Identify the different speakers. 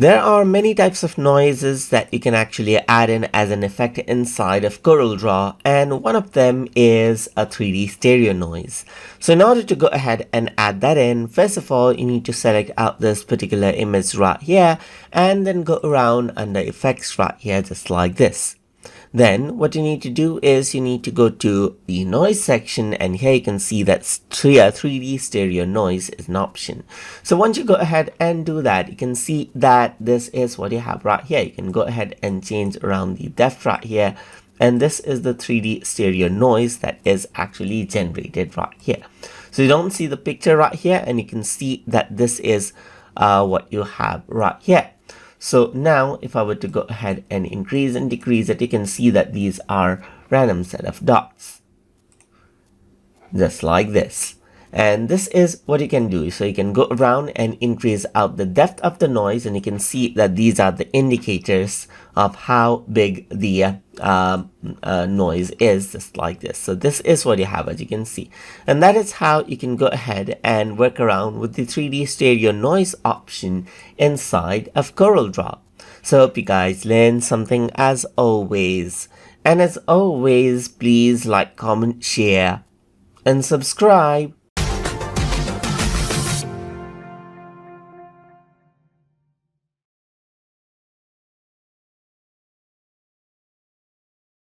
Speaker 1: There are many types of noises that you can actually add in as an effect inside of Corel Draw, and one of them is a 3D stereo noise. So in order to go ahead and add that in, first of all, you need to select out this particular image right here and then go around under effects right here just like this. Then what you need to do is you need to go to the noise section, and here you can see that 3D stereo noise is an option. So once you go ahead and do that, you can see that this is what you have right here. You can go ahead and change around the depth right here, and this is the 3D stereo noise that is actually generated right here. So you don't see the picture right here, and you can see that this is what you have right here. So now if I were to go ahead and increase and decrease it, you can see that these are random set of dots, just like this. And this is what you can do. So you can go around and increase out the depth of the noise, and you can see that these are the indicators of how big the noise is, just like this. So this is what you have, as you can see. And that is how you can go ahead and work around with the 3D stereo noise option inside of Corel Draw. So hope you guys learned something as always. And as always, please like, comment, share, and subscribe.